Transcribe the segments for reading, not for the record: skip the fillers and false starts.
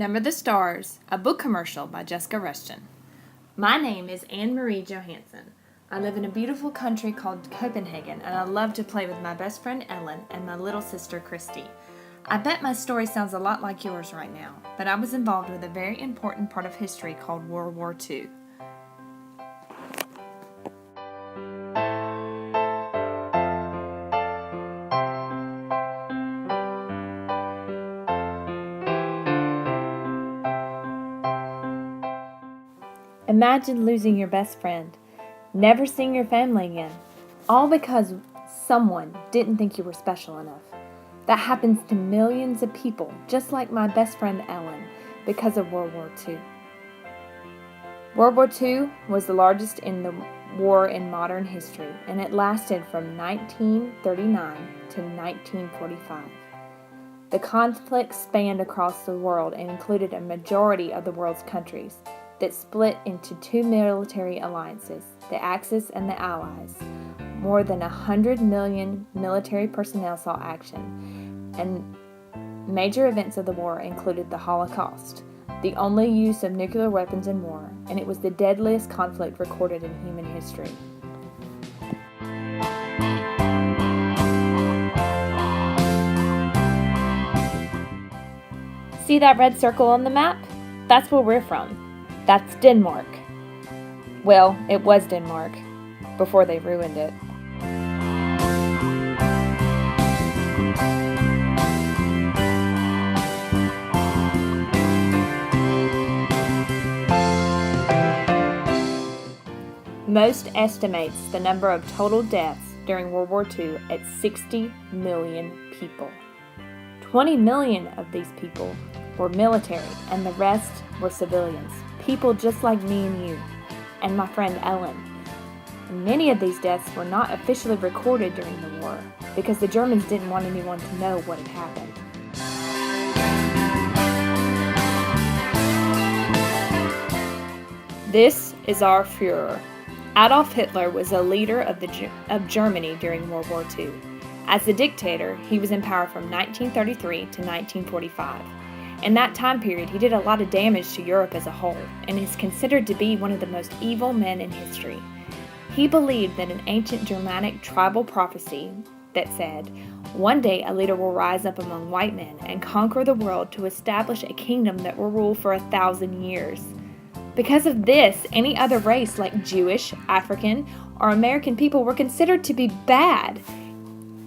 Number the Stars, a book commercial by Jessica Rushton. My name is Anne Marie Johansson. I live in a beautiful country called Copenhagen, and I love to play with my best friend Ellen and my little sister Christy. I bet my story sounds a lot like yours right now, but I was involved with a very important part of history called World War II. Imagine losing your best friend, never seeing your family again, all because someone didn't think you were special enough. That happens to millions of people, just like my best friend Ellen, because of World War II. World War II was the largest in the war in modern history, and it lasted from 1939 to 1945. The conflict spanned across the world and included a majority of the world's countries that split into two military alliances, the Axis and the Allies. More than 100 million military personnel saw action, and major events of the war included the Holocaust, the only use of nuclear weapons in war, and it was the deadliest conflict recorded in human history. See that red circle on the map? That's where we're from. That's Denmark. Well, it was Denmark before they ruined it. Most estimates the number of total deaths during World War II at 60 million people. 20 million of these people were military, and the rest were civilians. People just like me and you, and my friend Ellen. And many of these deaths were not officially recorded during the war, because the Germans didn't want anyone to know what had happened. This is our Führer. Adolf Hitler was a leader of Germany during World War II. As the dictator, he was in power from 1933 to 1945. In that time period, he did a lot of damage to Europe as a whole, and is considered to be one of the most evil men in history. He believed that an ancient Germanic tribal prophecy that said, "One day a leader will rise up among white men and conquer the world to establish a kingdom that will rule for 1,000 years. Because of this, any other race like Jewish, African, or American people were considered to be bad.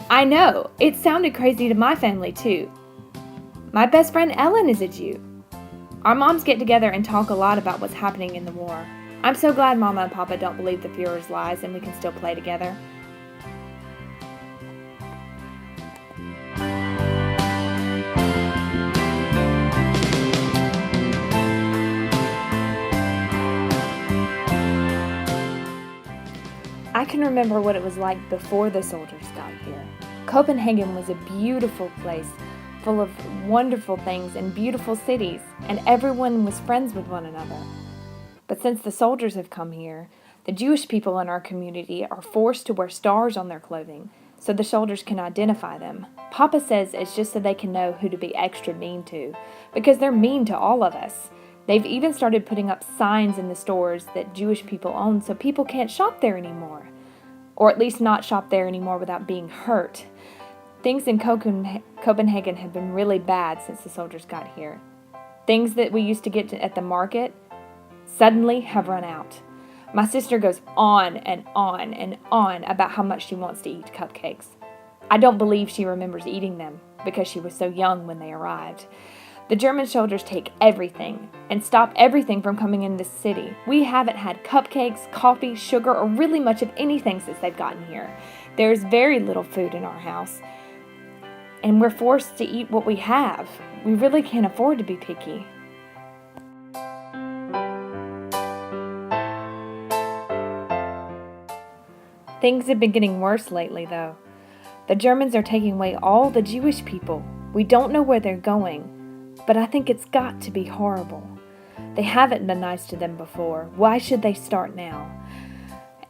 I know, it sounded crazy to my family too. My best friend Ellen is a Jew. Our moms get together and talk a lot about what's happening in the war. I'm so glad Mama and Papa don't believe the Führer's lies and we can still play together." I can remember what it was like before the soldiers got here. Copenhagen was a beautiful place, full of wonderful things and beautiful cities, and everyone was friends with one another. But since the soldiers have come here, the Jewish people in our community are forced to wear stars on their clothing so the soldiers can identify them. Papa says it's just so they can know who to be extra mean to, because they're mean to all of us. They've even started putting up signs in the stores that Jewish people own so people can't shop there anymore. Or at least not shop there anymore without being hurt. Things in Copenhagen have been really bad since the soldiers got here. Things that we used to get at the market suddenly have run out. My sister goes on and on and on about how much she wants to eat cupcakes. I don't believe she remembers eating them because she was so young when they arrived. The German soldiers take everything and stop everything from coming in this city. We haven't had cupcakes, coffee, sugar, or really much of anything since they've gotten here. There's very little food in our house, and we're forced to eat what we have. We really can't afford to be picky. Things have been getting worse lately, though. The Germans are taking away all the Jewish people. We don't know where they're going, but I think it's got to be horrible. They haven't been nice to them before. Why should they start now?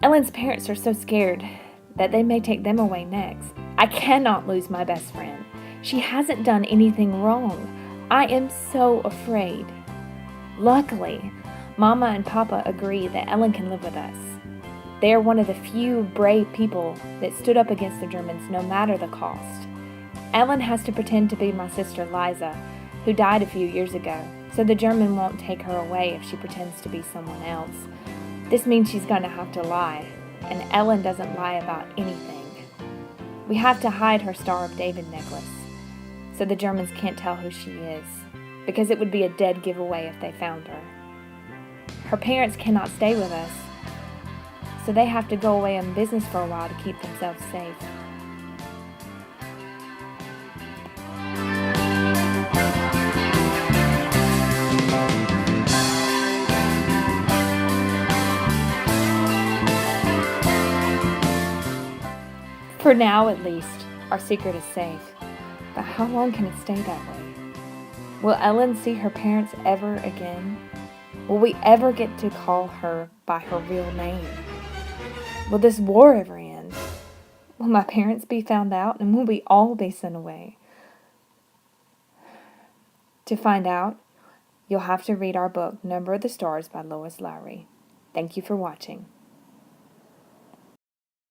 Ellen's parents are so scared that they may take them away next. I cannot lose my best friend. She hasn't done anything wrong. I am so afraid. Luckily, Mama and Papa agree that Ellen can live with us. They are one of the few brave people that stood up against the Germans no matter the cost. Ellen has to pretend to be my sister Liza, who died a few years ago, so the German won't take her away if she pretends to be someone else. This means she's going to have to lie, and Ellen doesn't lie about anything. We have to hide her Star of David necklace, so the Germans can't tell who she is, because it would be a dead giveaway if they found her. Her parents cannot stay with us, so they have to go away on business for a while to keep themselves safe. For now, at least, our secret is safe. But how long can it stay that way? Will Ellen see her parents ever again? Will we ever get to call her by her real name? Will this war ever end? Will my parents be found out, and will we all be sent away? To find out, you'll have to read our book, Number of the Stars by Lois Lowry. Thank you for watching.